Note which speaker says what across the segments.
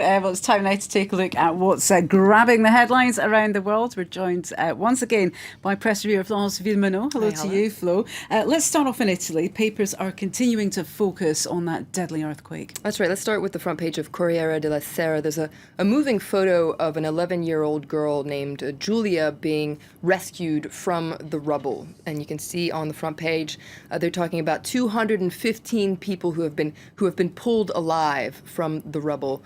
Speaker 1: Well, it's time now to take a look at what's grabbing the headlines around the world. We're joined once again by Press Reviewer Florence Villeminot. Hello to you, Flo. Let's start off in Italy. Papers are continuing to focus on that deadly earthquake.
Speaker 2: That's right. Let's start with the front page of Corriere della Sera. There's a moving photo of an 11-year-old girl named Giulia being rescued from the rubble. And you can see on the front page, they're talking about 215 people who have been pulled alive from the rubble.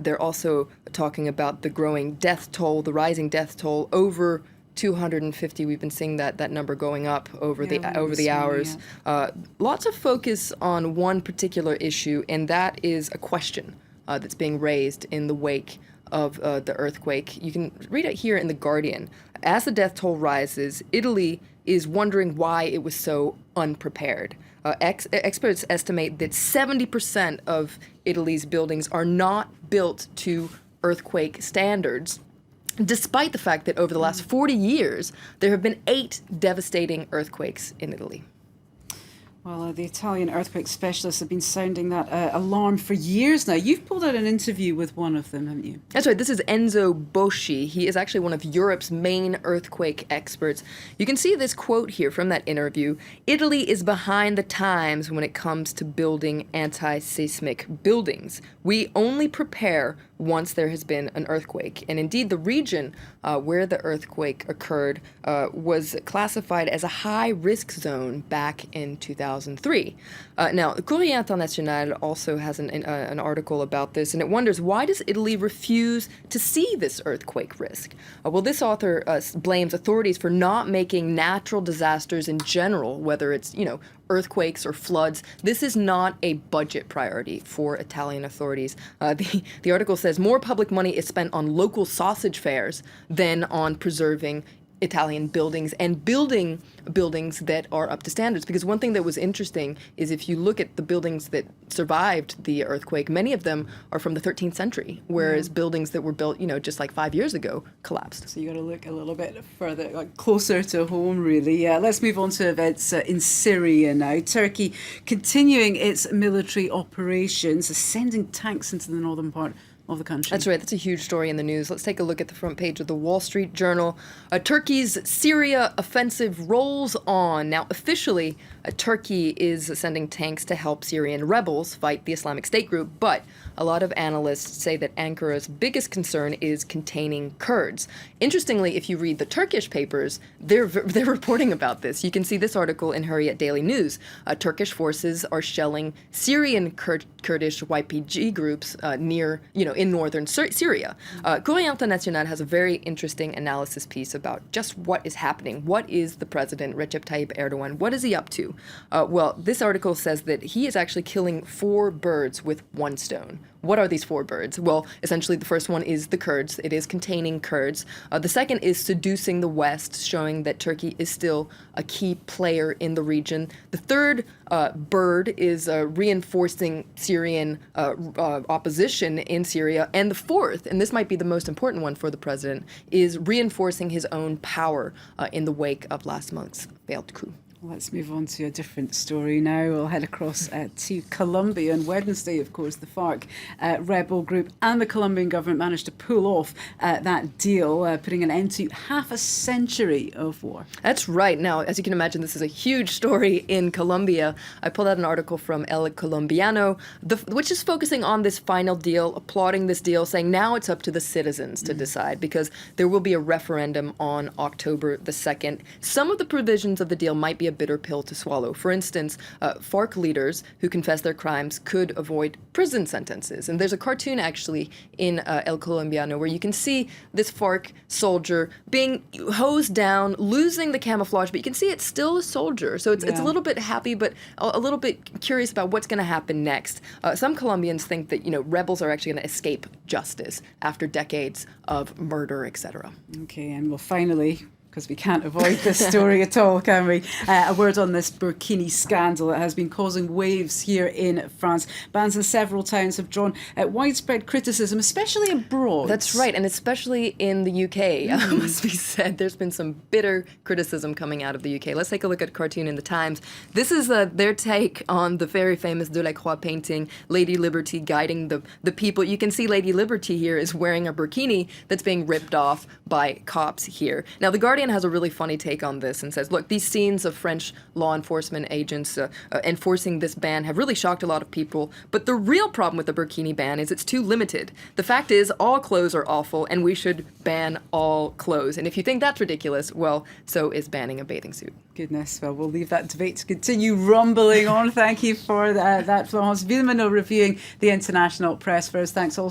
Speaker 2: They're also talking about the growing death toll, the rising death toll, over 250. We've been seeing that number going up over the hours. Yeah. Lots of focus on one particular issue, and that is a question that's being raised in the wake of the earthquake. You can read it here in The Guardian. As the death toll rises, Italy is wondering why it was so unprepared. Experts estimate that 70% of Italy's buildings are not built to earthquake standards, despite the fact that over the last 40 years, there have been 8 devastating earthquakes in Italy.
Speaker 1: Well, the Italian earthquake specialists have been sounding that alarm for years now. You've pulled out an interview with one of them, haven't you?
Speaker 2: That's right. This is Enzo Boschi. He is actually one of Europe's main earthquake experts. You can see this quote here from that interview. Italy is behind the times when it comes to building anti-seismic buildings. We only prepare once there has been an earthquake. And indeed, the region where the earthquake occurred was classified as a high-risk zone back in 2003. Now, Corriere International also has an article about this, and it wonders, why does Italy refuse to see this earthquake risk? Well, this author blames authorities for not making natural disasters in general, whether it's, earthquakes or floods. This is not a budget priority for Italian authorities. The article says more public money is spent on local sausage fairs than on preserving Italian buildings and building buildings that are up to standards. Because one thing that was interesting is if you look at the buildings that survived the earthquake, many of them are from the 13th century, whereas buildings that were built, just like 5 years ago collapsed.
Speaker 1: So you got to look a little bit further, closer to home, really. Let's move on to events in Syria now. Turkey continuing its military operations, sending tanks into the northern part of the country.
Speaker 2: That's right. That's a huge story in the news. Let's take a look at the front page of the Wall Street Journal. Turkey's Syria offensive rolls on. Now, officially, Turkey is sending tanks to help Syrian rebels fight the Islamic State group, but a lot of analysts say that Ankara's biggest concern is containing Kurds. Interestingly, if you read the Turkish papers, they're reporting about this. You can see this article in Hurriyet Daily News. Turkish forces are shelling Syrian Kurdish YPG groups in northern Syria. Corriere International has a very interesting analysis piece about just what is happening. What is the president, Recep Tayyip Erdogan? What is he up to? Well, this article says that he is actually killing 4 birds with one stone. What are these 4 birds? Well, essentially the first one is the Kurds. It is containing Kurds. The second is seducing the West, showing that Turkey is still a key player in the region. The third bird is reinforcing Syrian opposition in Syria. And the fourth, and this might be the most important one for the president, is reinforcing his own power in the wake of last month's failed coup.
Speaker 1: Let's move on to a different story now. We'll head across to Colombia. On Wednesday, of course, the FARC rebel group and the Colombian government managed to pull off that deal, putting an end to half a century of war.
Speaker 2: That's right. Now, as you can imagine, this is a huge story in Colombia. I pulled out an article from El Colombiano, which is focusing on this final deal, applauding this deal, saying now it's up to the citizens to decide, because there will be a referendum on October the 2nd. Some of the provisions of the deal might be a bitter pill to swallow. For instance, FARC leaders who confess their crimes could avoid prison sentences. And there's a cartoon actually in El Colombiano where you can see this FARC soldier being hosed down, losing the camouflage, but you can see it's still a soldier. So it's a little bit happy, but a little bit curious about what's going to happen next. Some Colombians think that, rebels are actually going to escape justice after decades of murder, etc.
Speaker 1: Okay, and well, finally, because we can't avoid this story at all, can we? A word on this burkini scandal that has been causing waves here in France. Bans in several towns have drawn widespread criticism, especially abroad.
Speaker 2: That's right, and especially in the UK, must be said. There's been some bitter criticism coming out of the UK. Let's take a look at a cartoon in the Times. This is their take on the very famous Delacroix painting, Lady Liberty guiding the people. You can see Lady Liberty here is wearing a burkini that's being ripped off by cops here. Now, The Guardian has a really funny take on this and says, look, these scenes of French law enforcement agents enforcing this ban have really shocked a lot of people, but the real problem with the burkini ban is it's too limited. The fact is, all clothes are awful, and we should ban all clothes. And if you think that's ridiculous, well, so is banning a bathing suit.
Speaker 1: Goodness, well, we'll leave that debate to continue rumbling on. Thank you for that, Florence Villeminot, reviewing the international press for us. Thanks also